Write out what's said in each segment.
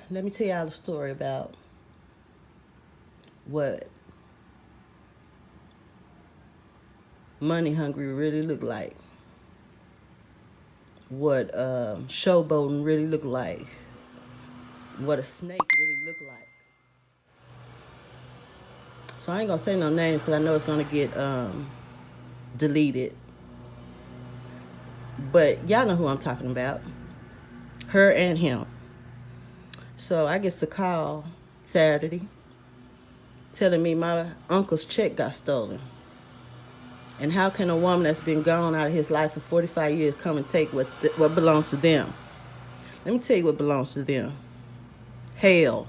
Let me tell y'all a story about what money hungry really look like. What showboating really look like. What a snake really look like. So I ain't gonna say no names because I know it's gonna get deleted. But y'all know who I'm talking about. Her and him. So I get a call Saturday telling me my uncle's check got stolen. And how can a woman that's been gone out of his life for 45 years come and take what belongs to them? Let me tell you what belongs to them. Hell.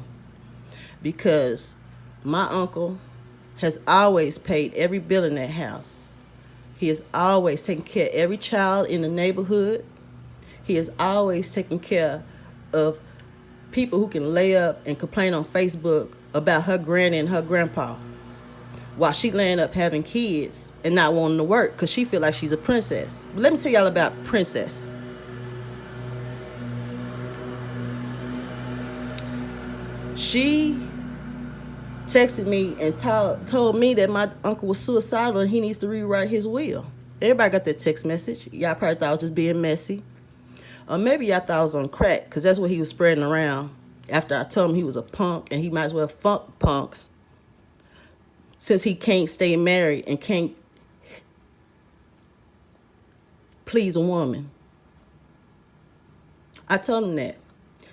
Because my uncle has always paid every bill in that house. He has always taken care of every child in the neighborhood. He has always taken care of people who can lay up and complain on Facebook about her granny and her grandpa while she laying up having kids and not wanting to work because she feel like she's a princess. But let me tell y'all about Princess. She texted me and told me that my uncle was suicidal and he needs to rewrite his will. Everybody got that text message. Y'all probably thought I was just being messy. Or maybe y'all thought I was on crack because that's what he was spreading around after I told him he was a punk and he might as well funk punks since he can't stay married and can't please a woman. I told him that.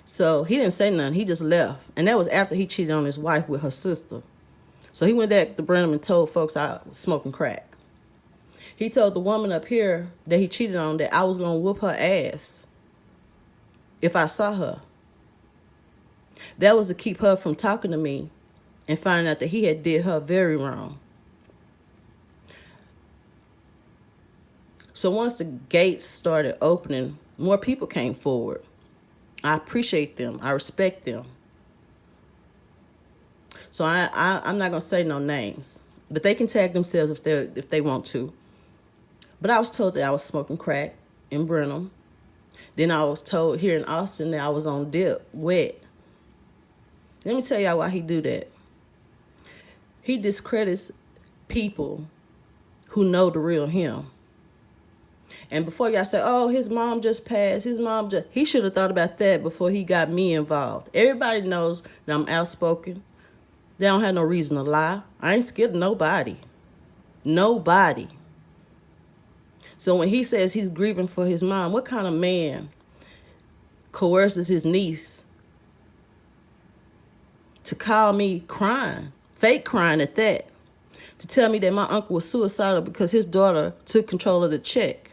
So he didn't say nothing. He just left. And that was after he cheated on his wife with her sister. So he went back to Brenham and told folks I was smoking crack. He told the woman up here that he cheated on that I was going to whoop her ass if I saw her. That was to keep her from talking to me and finding out that he had did her very wrong. So once the gates started opening, more people came forward. I appreciate them. I respect them. So I'm not going to say no names, but they can tag themselves if they want to. But I was told that I was smoking crack in Brenham. Then I was told here in Austin that I was on dip, wet. Let me tell y'all why he do that. He discredits people who know the real him. And before y'all say, oh, his mom just passed, he should have thought about that before he got me involved. Everybody knows that I'm outspoken. They don't have no reason to lie. I ain't scared of nobody. Nobody. So when he says he's grieving for his mom, what kind of man coerces his niece to call me crying, fake crying at that, to tell me that my uncle was suicidal because his daughter took control of the check?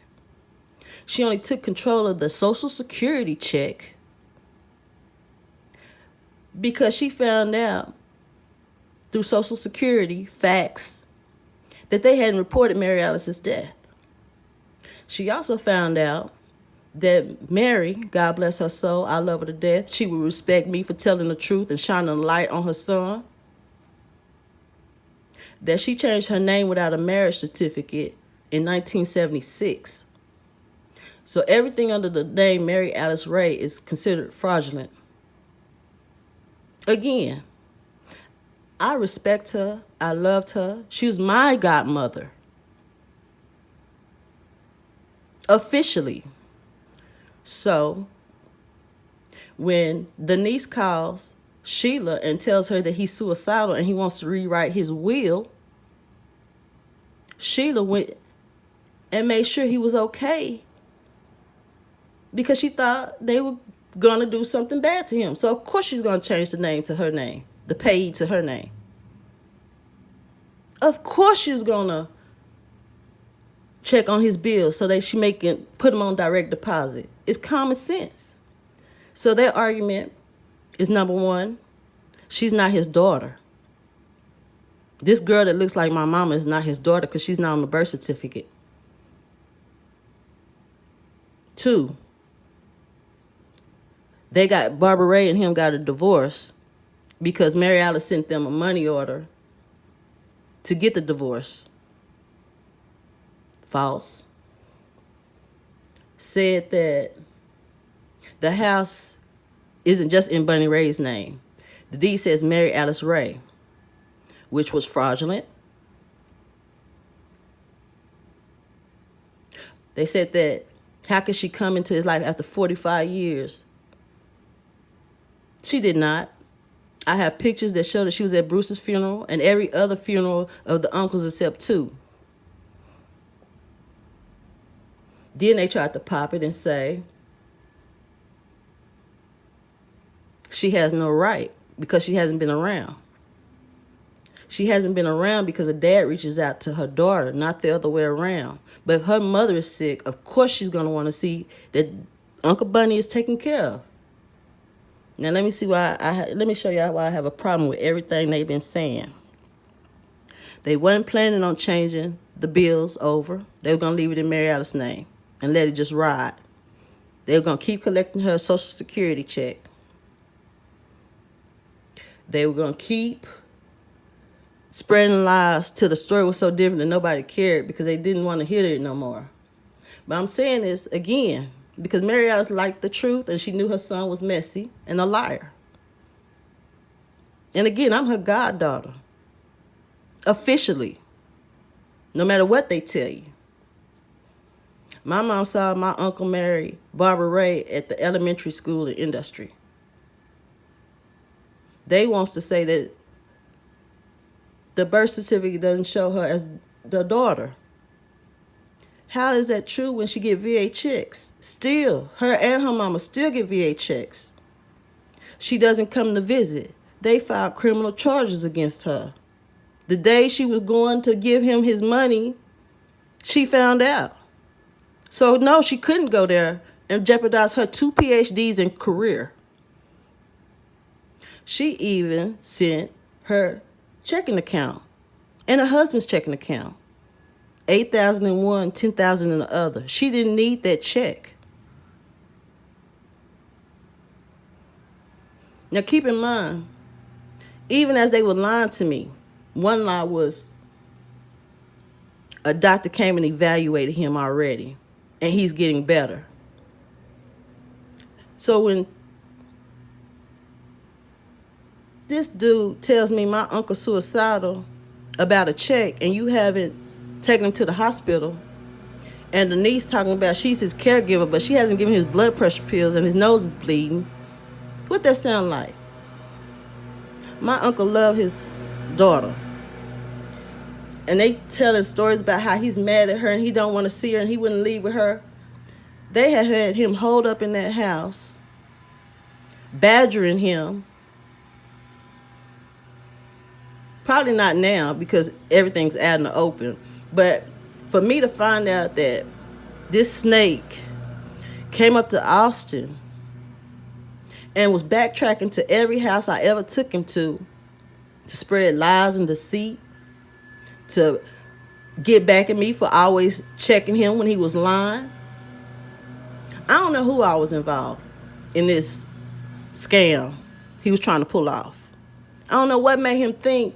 She only took control of the Social Security check because she found out through Social Security facts that they hadn't reported Mary Alice's death. She also found out that Mary, God bless her soul, I love her to death, she would respect me for telling the truth and shining a light on her son. That she changed her name without a marriage certificate in 1976. So everything under the name Mary Alice Ray is considered fraudulent. Again, I respect her. I loved her. She was my godmother. Officially. So when the niece calls Sheila and tells her that he's suicidal and he wants to rewrite his will, Sheila went and made sure he was okay because she thought they were going to do something bad to him. So, of course, she's going to change the name to her name, the paid to her name. Of course, she's going to check on his bills so that she can put him on direct deposit. It's common sense. So their argument is, number one, she's not his daughter. This girl that looks like my mama is not his daughter because she's not on the birth certificate. Two, they got, Barbara Ray and him got a divorce because Mary Alice sent them a money order to get the divorce. False. Said that the house isn't just in Bunny Ray's name. The deed says Mary Alice Ray, which was fraudulent. They said that how could she come into his life after 45 years? She did not. I have pictures that show that she was at Bruce's funeral and every other funeral of the uncles except two. Then they tried to pop it and say she has no right because she hasn't been around. She hasn't been around because her dad reaches out to her daughter, not the other way around. But if her mother is sick, of course she's going to want to see that Uncle Bunny is taken care of. Now let me see why let me show y'all why I have a problem with everything they've been saying. They weren't planning on changing the bills over. They were going to leave it in Mary Alice's name and let it just ride. They were going to keep collecting her Social Security check. They were going to keep spreading lies till the story was so different that nobody cared because they didn't want to hear it no more. But I'm saying this again because Mary Alice liked the truth and she knew her son was messy and a liar. And again, I'm her goddaughter. Officially. No matter what they tell you. My mom saw my uncle marry Barbara Ray at the elementary school in Industry. They wants to say that the birth certificate doesn't show her as the daughter. How is that true when she get VA checks? Still, her and her mama still get VA checks. She doesn't come to visit. They filed criminal charges against her. The day she was going to give him his money, she found out. So no, she couldn't go there and jeopardize her 2 PhDs and career. She even sent her checking account and her husband's checking account. $8,000 in one, $10,000 in the other. She didn't need that check. Now keep in mind, even as they were lying to me, one lie was a doctor came and evaluated him already, and he's getting better. So when this dude tells me my uncle's suicidal about a check and you haven't taken him to the hospital, and the niece talking about she's his caregiver, but she hasn't given him his blood pressure pills and his nose is bleeding, what that sound like? My uncle loved his daughter. And they telling stories about how he's mad at her and he don't want to see her and he wouldn't leave with her. They had him holed up in that house, badgering him. Probably not now because everything's out in the open. But for me to find out that this snake came up to Austin and was backtracking to every house I ever took him to spread lies and deceit, to get back at me for always checking him when he was lying. I don't know who all was involved in this scam he was trying to pull off. I don't know what made him think.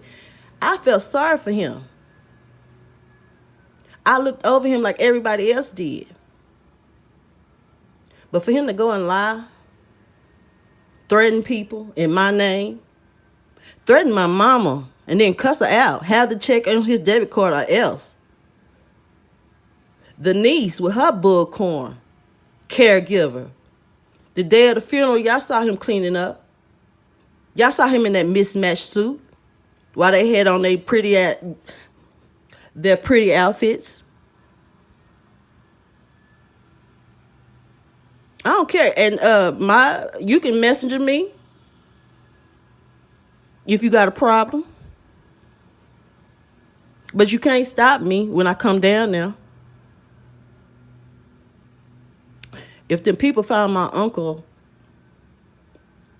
I felt sorry for him. I looked over him like everybody else did. But for him to go and lie, threaten people in my name, threaten my mama, and then cuss her out, have the check on his debit card or else. The niece with her bullcorn, caregiver. The day of the funeral, y'all saw him cleaning up. Y'all saw him in that mismatched suit while they had on their pretty outfits. I don't care. And you can messenger me if you got a problem. But you can't stop me when I come down there. If them people found my uncle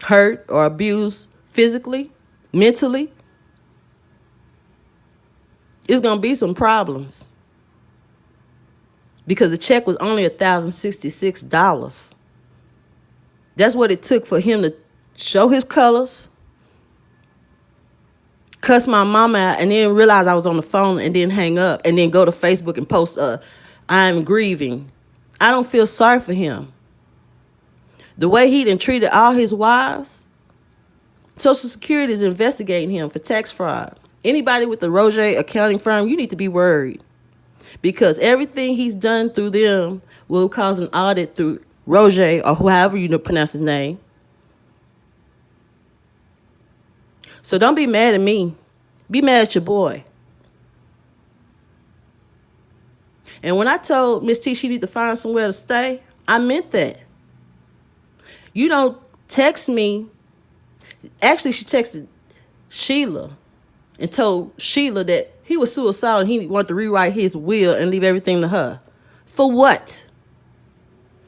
hurt or abused physically, mentally, it's going to be some problems. Because the check was only $1,066. That's what it took for him to show his colors, cuss my mama out, and then realize I was on the phone and then hang up and then go to Facebook and post, I'm grieving. I don't feel sorry for him. The way he done treated all his wives, Social Security is investigating him for tax fraud. Anybody with the Roger accounting firm, you need to be worried. Because everything he's done through them will cause an audit through Roger, or however you pronounce his name. So don't be mad at me. Be mad at your boy. And when I told Miss T she need to find somewhere to stay, I meant that. You don't text me. Actually, she texted Sheila and told Sheila that he was suicidal and he wanted to rewrite his will and leave everything to her. For what?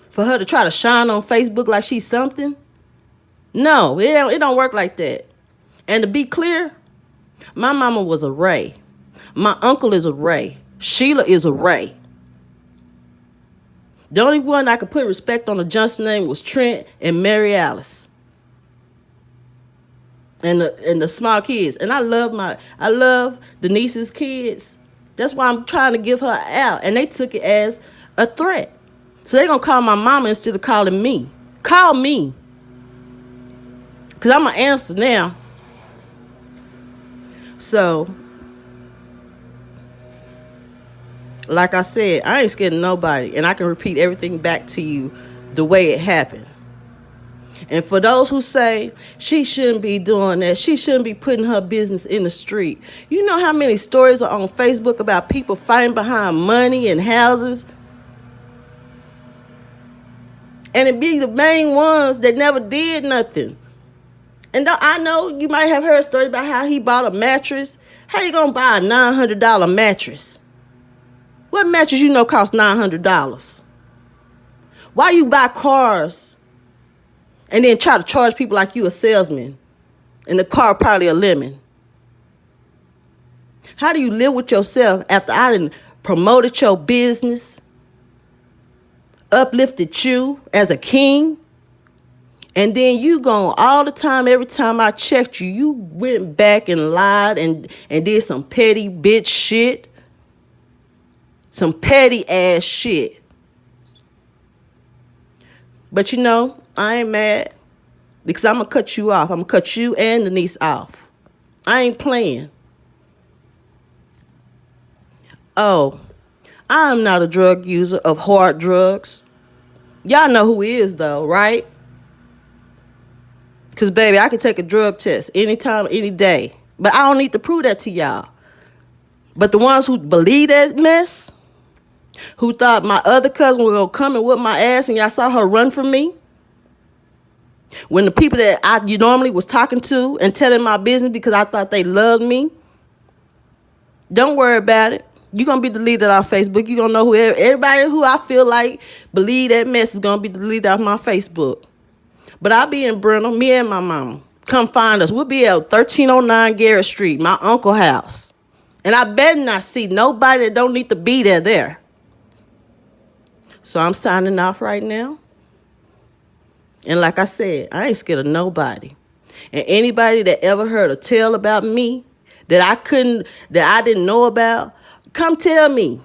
For her to try to shine on Facebook like she's something? No, it don't work like that. And to be clear, my mama was a Ray. My uncle is a Ray. Sheila is a Ray. The only one I could put respect on the Johnson name was Trent and Mary Alice. And the small kids. And I love Denise's kids. That's why I'm trying to give her out. And they took it as a threat. So they're going to call my mama instead of calling me. Call me. Because I'm going to answer now. So, like I said, I ain't scared of nobody. And I can repeat everything back to you the way it happened. And for those who say she shouldn't be doing that, she shouldn't be putting her business in the street. You know how many stories are on Facebook about people fighting behind money and houses? And it be the main ones that never did nothing. And I know you might have heard stories about how he bought a mattress. How you gonna buy a $900 mattress? What mattress you know costs $900? Why you buy cars and then try to charge people like you a salesman and the car probably a lemon? How do you live with yourself after I done promoted your business, uplifted you as a king, and then you gone all the time, every time I checked you, you went back and lied and did some petty bitch shit, some petty ass shit. But you know, I ain't mad because I'm going to cut you off. I'm going to cut you and the niece off. I ain't playing. Oh, I'm not a drug user of hard drugs. Y'all know who he is though, right? Because, baby, I can take a drug test anytime, any day. But I don't need to prove that to y'all. But the ones who believe that mess, who thought my other cousin was going to come and whip my ass and y'all saw her run from me, when the people that you normally was talking to and telling my business because I thought they loved me, don't worry about it. You're going to be deleted off Facebook. You're going to know who everybody who I feel like believe that mess is going to be deleted off my Facebook. But I'll be in Bristol, me and my mama. Come find us. We'll be at 1309 Garrett Street, my uncle's house. And I better not see nobody that don't need to be there. So I'm signing off right now. And like I said, I ain't scared of nobody. And anybody that ever heard a tale about me that I didn't know about, come tell me.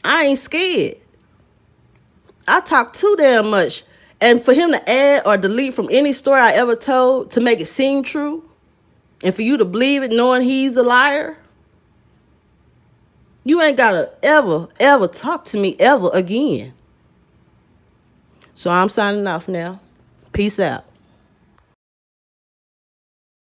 I ain't scared. I talk too damn much. And for him to add or delete from any story I ever told to make it seem true, and for you to believe it knowing he's a liar, you ain't got to ever talk to me ever again. So I'm signing off now. Peace out.